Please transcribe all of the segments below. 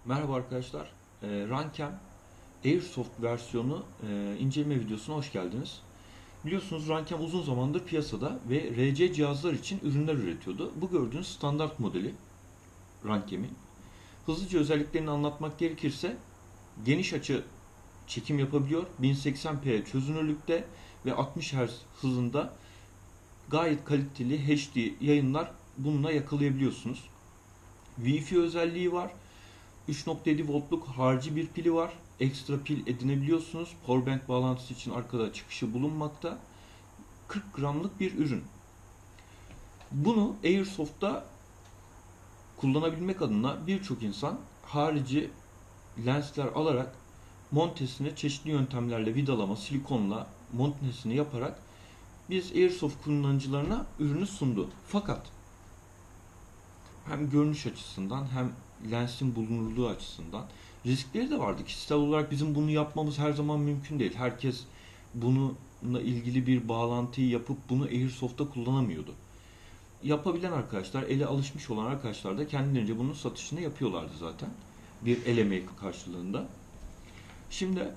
Merhaba arkadaşlar. Runcam Airsoft versiyonu inceleme videosuna hoş geldiniz. Biliyorsunuz Runcam uzun zamandır piyasada ve RC cihazlar için ürünler üretiyordu. Bu gördüğünüz standart modeli Runcam'in. Hızlıca özelliklerini anlatmak gerekirse geniş açı çekim yapabiliyor. 1080p çözünürlükte ve 60 Hz hızında gayet kaliteli HD yayınlar bununla yakalayabiliyorsunuz. Wi-Fi özelliği var. 3.7 voltluk harici bir pili var. Ekstra pil edinebiliyorsunuz. Powerbank bağlantısı için arkada çıkışı bulunmakta. 40 gramlık bir ürün. Bunu Airsoft'ta kullanabilmek adına birçok insan harici lensler alarak montesini çeşitli yöntemlerle vidalama, silikonla montesini yaparak biz Airsoft kullanıcılarına ürünü sundu. Fakat hem görünüş açısından hem lensin bulunurluğu açısından riskleri de vardı. Kişisel olarak bizim bunu yapmamız her zaman mümkün değil. Herkes bununla ilgili bir bağlantıyı yapıp bunu Airsoft'ta kullanamıyordu. Yapabilen arkadaşlar, ele alışmış olan arkadaşlar da kendilerince bunun satışını yapıyorlardı zaten. Bir el emeği karşılığında. Şimdi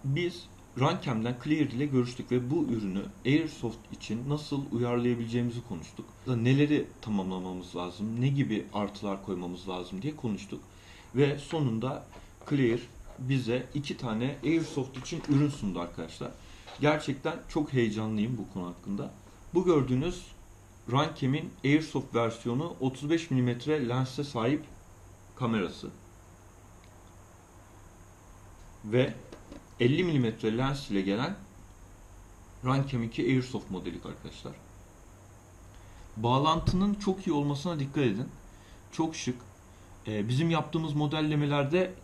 biz Runcam'den Clear ile görüştük ve bu ürünü Airsoft için nasıl uyarlayabileceğimizi konuştuk. Neleri tamamlamamız lazım, ne gibi artılar koymamız lazım diye konuştuk. Ve sonunda Clear bize 2 tane Airsoft için ürün sundu arkadaşlar. Gerçekten çok heyecanlıyım bu konu hakkında. Bu gördüğünüz Runcam'in Airsoft versiyonu 35 mm lense sahip kamerası. Ve 50 mm lens ile gelen Runcam 2 Airsoft modeli arkadaşlar. Bağlantının çok iyi olmasına dikkat edin. Çok şık. Bizim yaptığımız modellemelerde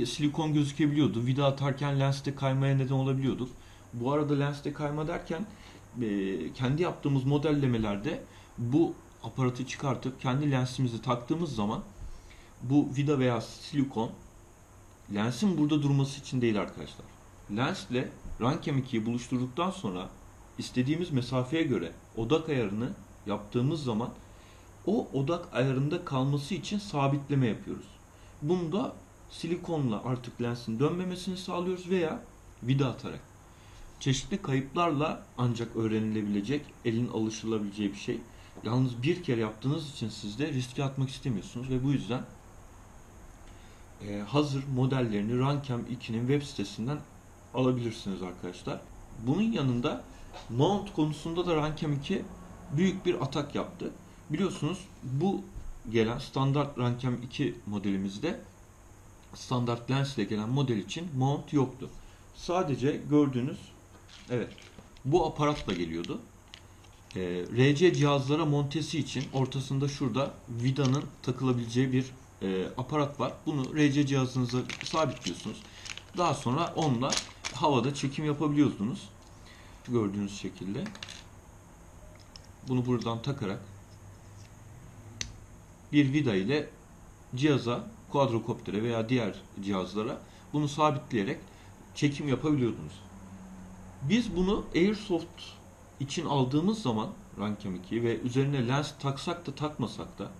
silikon gözükebiliyordu. Vida atarken lenste kaymaya neden olabiliyorduk. Bu arada lenste kayma derken kendi yaptığımız modellemelerde bu aparatı çıkartıp kendi lensimizi taktığımız zaman bu vida veya silikon lensin burada durması için değil arkadaşlar. Lensle Runcam 2'yi buluşturduktan sonra istediğimiz mesafeye göre odak ayarını yaptığımız zaman o odak ayarında kalması için sabitleme yapıyoruz. Bunda silikonla artık lensin dönmemesini sağlıyoruz veya vida atarak. Çeşitli kayıplarla ancak öğrenilebilecek, elin alışılabileceği bir şey. Yalnız bir kere yaptığınız için siz de riske atmak istemiyorsunuz ve bu yüzden hazır modellerini Runcam 2'nin web sitesinden alabilirsiniz arkadaşlar. Bunun yanında mount konusunda da Runcam 2 büyük bir atak yaptı. Biliyorsunuz bu gelen standart Runcam 2 modelimizde standart lens ile gelen model için mount yoktu. Sadece gördüğünüz bu aparatla geliyordu. RC cihazlara montesi için ortasında şurada vidanın takılabileceği bir aparat var. Bunu RC cihazınıza sabitliyorsunuz. Daha sonra onunla havada çekim yapabiliyorsunuz. Gördüğünüz şekilde. Bunu buradan takarak bir vida ile cihaza, quadrocopter'e veya diğer cihazlara bunu sabitleyerek çekim yapabiliyordunuz. Biz bunu Airsoft için aldığımız zaman Runcam 2 ve üzerine lens taksak da takmasak da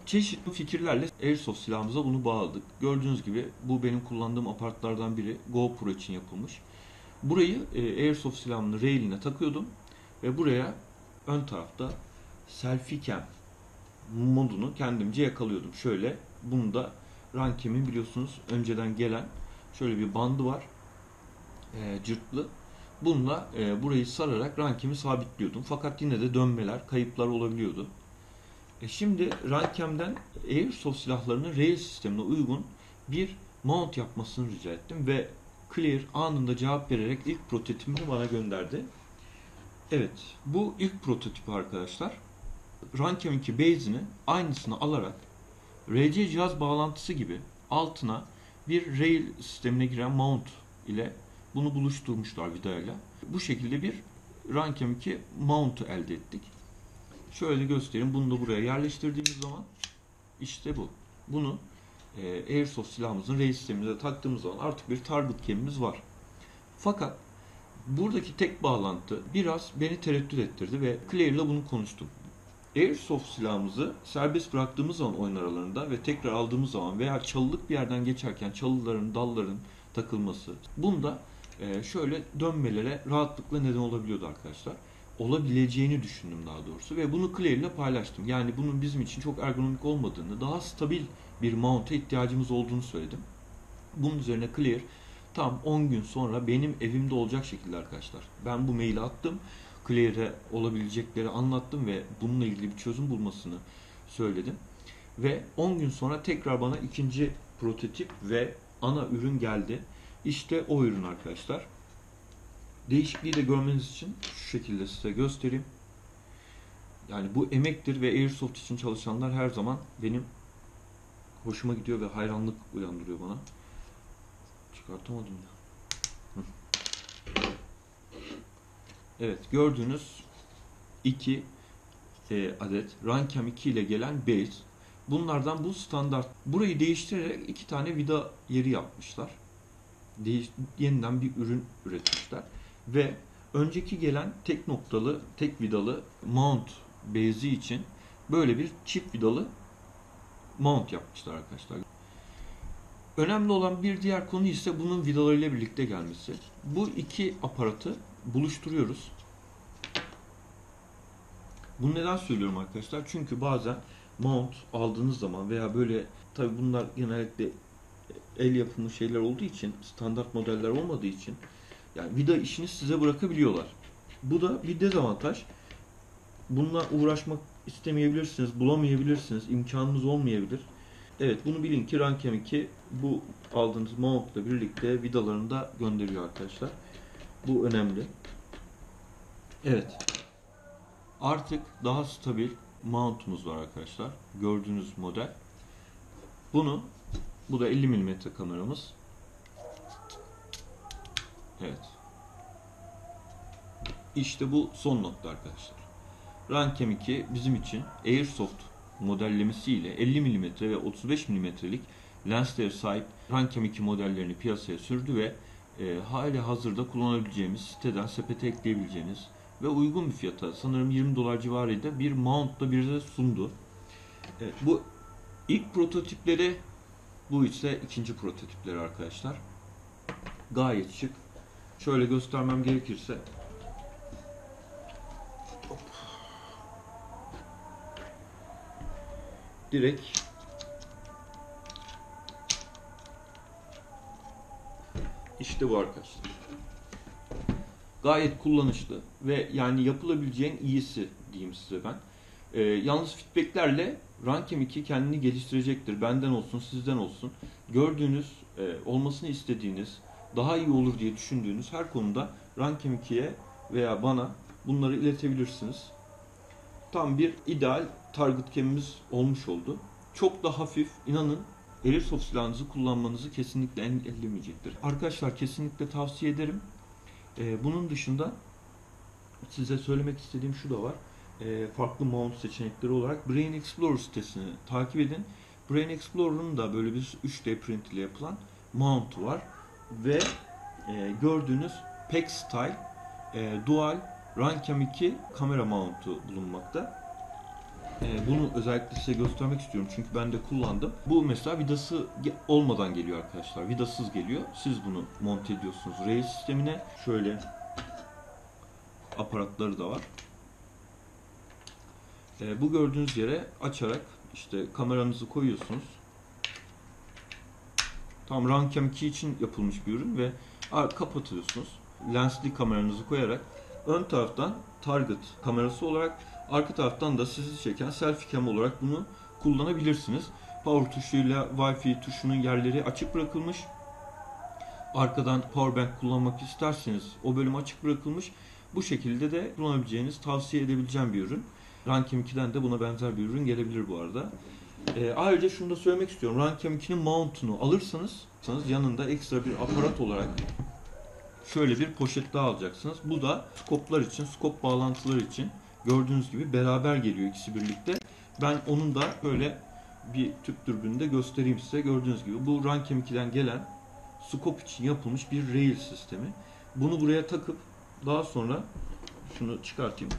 çeşitli fikirlerle Airsoft silahımıza bunu bağladık. Gördüğünüz gibi bu benim kullandığım aparatlardan biri. GoPro için yapılmış. Burayı Airsoft silahımın railine takıyordum ve buraya ön tarafta selfie cam modunu kendimce yakalıyordum. Şöyle, bunu da Runcam'in biliyorsunuz önceden gelen şöyle bir bandı var. Cırtlı. Bununla burayı sararak Runcam'i sabitliyordum. Fakat yine de dönmeler, kayıplar olabiliyordu. Şimdi Runcam'den Airsoft silahlarının rail sistemine uygun bir mount yapmasını rica ettim ve Clear anında cevap vererek ilk prototipini bana gönderdi. Evet, bu ilk prototipi arkadaşlar. Runcam 2 base'ini aynısını alarak RC cihaz bağlantısı gibi altına bir rail sistemine giren mount ile bunu buluşturmuşlar vidayla. Bu şekilde bir Runcam 2 mount'u elde ettik. Şöyle göstereyim. Bunu da buraya yerleştirdiğimiz zaman işte bu. Bunu Airsoft silahımızın rail sistemimize taktığımız zaman artık bir target cam'imiz var. Fakat buradaki tek bağlantı biraz beni tereddüt ettirdi ve Claire ile bunu konuştum. Airsoft silahımızı serbest bıraktığımız zaman oyun aralarında ve tekrar aldığımız zaman veya çalılık bir yerden geçerken çalıların, dalların takılması, bunda şöyle dönmelere rahatlıkla neden olabiliyordu arkadaşlar. Olabileceğini düşündüm daha doğrusu ve bunu Claire ile paylaştım. Yani bunun bizim için çok ergonomik olmadığını, daha stabil bir mount'a ihtiyacımız olduğunu söyledim. Bunun üzerine Claire tam 10 gün sonra benim evimde olacak şekilde arkadaşlar. Ben bu maili attım. Claire'e olabilecekleri anlattım ve bununla ilgili bir çözüm bulmasını söyledim. Ve 10 gün sonra tekrar bana ikinci prototip ve ana ürün geldi. İşte o ürün arkadaşlar. Değişikliği de görmeniz için şu şekilde size göstereyim. Yani bu emektir ve Airsoft için çalışanlar her zaman benim hoşuma gidiyor ve hayranlık uyandırıyor bana. Çıkartamadım ya. Evet, gördüğünüz 2 adet Runcam 2 ile gelen base. Bunlardan bu standart. Burayı değiştirerek 2 tane vida yeri yapmışlar. Yeniden bir ürün üretmişler. Ve önceki gelen tek noktalı, tek vidalı mount base'i için böyle bir çift vidalı mount yapmışlar arkadaşlar. Önemli olan bir diğer konu ise bunun vidalarıyla birlikte gelmesi. Bu iki aparatı buluşturuyoruz. Bunu neden söylüyorum arkadaşlar? Çünkü bazen mount aldığınız zaman veya böyle, tabi bunlar genellikle el yapımı şeyler olduğu için, standart modeller olmadığı için yani vida işini size bırakabiliyorlar. Bu da bir dezavantaj. Bununla uğraşmak istemeyebilirsiniz, bulamayabilirsiniz, imkanınız olmayabilir. Evet, bunu bilin ki Runcam 2 bu aldığınız mount'la birlikte vidalarını da gönderiyor arkadaşlar. Bu önemli. Evet. Artık daha stabil mount'umuz var arkadaşlar. Gördüğünüz model. Bu da 50 mm kameramız. Evet. İşte bu son nokta arkadaşlar. Runcam 2 bizim için Airsoft modellemesiyle 50 mm ve 35 mm'lik lenslere sahip Runcam 2 modellerini piyasaya sürdü ve hali hazırda kullanabileceğimiz, siteden sepete ekleyebileceğiniz ve uygun bir fiyata, sanırım 20 dolar civarıydı, bir mount'la bize sundu. Evet, bu ilk prototipleri, bu ise ikinci prototipleri arkadaşlar. Gayet şık. Şöyle göstermem gerekirse direkt işte bu arkadaşlar. Gayet kullanışlı ve yani yapılabileceğin iyisi diyeyim size ben. Yalnız feedbacklerle Runcam 2 kendini geliştirecektir. Benden olsun, sizden olsun. Gördüğünüz, olmasını istediğiniz, daha iyi olur diye düşündüğünüz her konuda Runcam 2'ye veya bana bunları iletebilirsiniz. Tam bir ideal target cam'imiz olmuş oldu. Çok da hafif, inanın Airsoft silahınızı kullanmanızı kesinlikle engellemeyecektir. Arkadaşlar kesinlikle tavsiye ederim. Bunun dışında size söylemek istediğim şu da var. Farklı mount seçenekleri olarak Brain Explorer sitesini takip edin. Brain Explorer'ın da böyle bir 3D print ile yapılan mount'u var. Ve gördüğünüz Pack Style Dual Runcam 2 kamera mount'u bulunmakta. Bunu özellikle size göstermek istiyorum çünkü ben de kullandım. Bu mesela vidası olmadan geliyor arkadaşlar. Vidasız geliyor. Siz bunu monte ediyorsunuz rail sistemine. Şöyle aparatları da var. Bu gördüğünüz yere açarak işte kameranızı koyuyorsunuz. Tam Runcam 2 için yapılmış bir ürün ve kapatıyorsunuz. Lensli kameranızı koyarak ön taraftan target kamerası olarak, arka taraftan da sizi çeken selfie cam olarak bunu kullanabilirsiniz. Power tuşuyla Wi-Fi tuşunun yerleri açık bırakılmış. Arkadan powerbank kullanmak isterseniz o bölüm açık bırakılmış. Bu şekilde de kullanabileceğiniz, tavsiye edebileceğim bir ürün. Runcam 2'den de buna benzer bir ürün gelebilir bu arada. Ayrıca şunu da söylemek istiyorum. Runcam 2'nin mount'unu alırsanız yanında ekstra bir aparat olarak şöyle bir poşet daha alacaksınız. Bu da skoplar için, skop bağlantıları için gördüğünüz gibi beraber geliyor ikisi birlikte. Ben onun da böyle bir tüp dürbününde göstereyim size. Gördüğünüz gibi bu Runcam 2'den gelen skop için yapılmış bir rail sistemi. Bunu buraya takıp daha sonra şunu çıkartayım.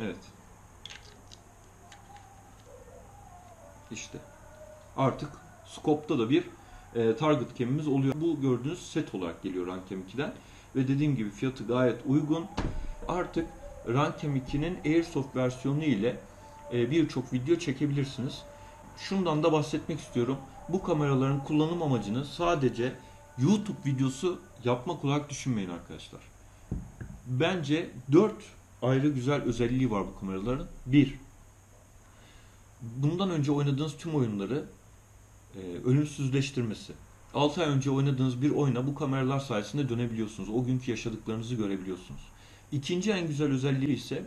Evet. İşte artık scope'ta da bir target cam'imiz oluyor. Bu gördüğünüz set olarak geliyor Runcam 2'den. Ve dediğim gibi fiyatı gayet uygun. Artık Runcam 2'nin Airsoft versiyonu ile birçok video çekebilirsiniz. Şundan da bahsetmek istiyorum. Bu kameraların kullanım amacını sadece YouTube videosu yapmak olarak düşünmeyin arkadaşlar. Bence 4 ayrı güzel özelliği var bu kameraların. 1. Bundan önce oynadığınız tüm oyunları ölümsüzleştirmesi. 6 ay önce oynadığınız bir oyuna bu kameralar sayesinde dönebiliyorsunuz. O günkü yaşadıklarınızı görebiliyorsunuz. İkinci en güzel özelliği ise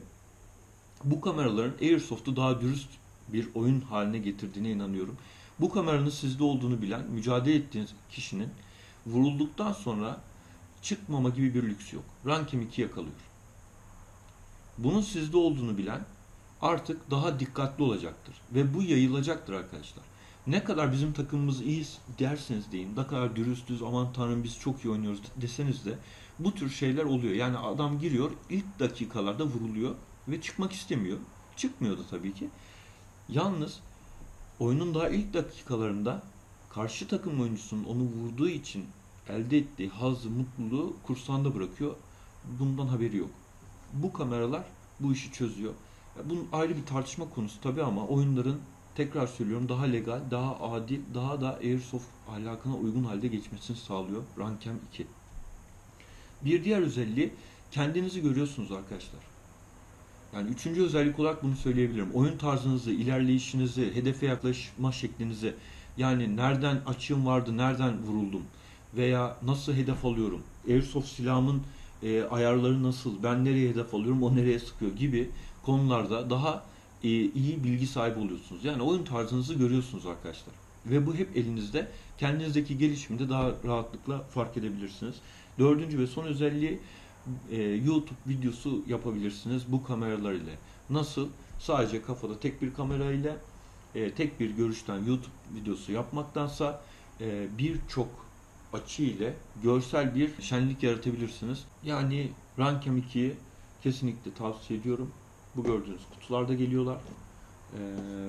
bu kameraların Airsoft'u daha dürüst bir oyun haline getirdiğine inanıyorum. Bu kameranın sizde olduğunu bilen, mücadele ettiğiniz kişinin vurulduktan sonra çıkmama gibi bir lüks yok. Runcam 2 yakalıyor. Bunun sizde olduğunu bilen artık daha dikkatli olacaktır. Ve bu yayılacaktır arkadaşlar. Ne kadar bizim takımımız iyi derseniz deyin, ne kadar dürüstüz, aman tanrım biz çok iyi oynuyoruz deseniz de bu tür şeyler oluyor. Yani adam giriyor, ilk dakikalarda vuruluyor ve çıkmak istemiyor. Çıkmıyor da tabii ki. Yalnız oyunun daha ilk dakikalarında karşı takım oyuncusunun onu vurduğu için elde ettiği hazzı, mutluluğu kursağında bırakıyor. Bundan haberi yok. Bu kameralar bu işi çözüyor. Bunun ayrı bir tartışma konusu tabii ama oyunların, tekrar söylüyorum, daha legal, daha adil, daha da Airsoft ahlakına uygun halde geçmesini sağlıyor Runcam 2. Bir diğer özelliği, kendinizi görüyorsunuz arkadaşlar. Yani üçüncü özellik olarak bunu söyleyebilirim. Oyun tarzınızı, ilerleyişinizi, hedefe yaklaşma şeklinizi, yani nereden açığım vardı, nereden vuruldum veya nasıl hedef alıyorum, Airsoft silahımın ayarları nasıl, ben nereye hedef alıyorum, o nereye sıkıyor gibi konularda daha iyi bilgi sahibi oluyorsunuz. Yani oyun tarzınızı görüyorsunuz arkadaşlar. Ve bu hep elinizde. Kendinizdeki gelişimi de daha rahatlıkla fark edebilirsiniz. Dördüncü ve son özelliği, YouTube videosu yapabilirsiniz bu kameralar ile. Nasıl? Sadece kafada tek bir kamera ile tek bir görüşten YouTube videosu yapmaktansa birçok açı ile görsel bir şenlik yaratabilirsiniz. Yani Runcam 2'yi kesinlikle tavsiye ediyorum. Bu gördüğünüz kutularda geliyorlar.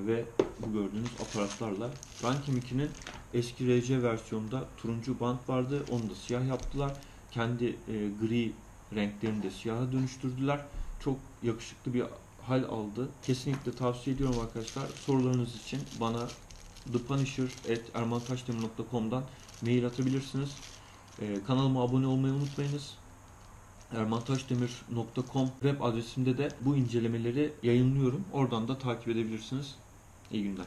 Ve bu gördüğünüz aparatlarla. Runcam 2'nin eski RC versiyonunda turuncu bant vardı. Onu da siyah yaptılar. Kendi gri renklerini de siyaha dönüştürdüler. Çok yakışıklı bir hal aldı. Kesinlikle tavsiye ediyorum arkadaşlar. Sorularınız için bana thepunisher@ermantaşdemir.com'dan mail atabilirsiniz. Kanalıma abone olmayı unutmayınız. ermantaşdemir.com web adresimde de bu incelemeleri yayınlıyorum. Oradan da takip edebilirsiniz. İyi günler.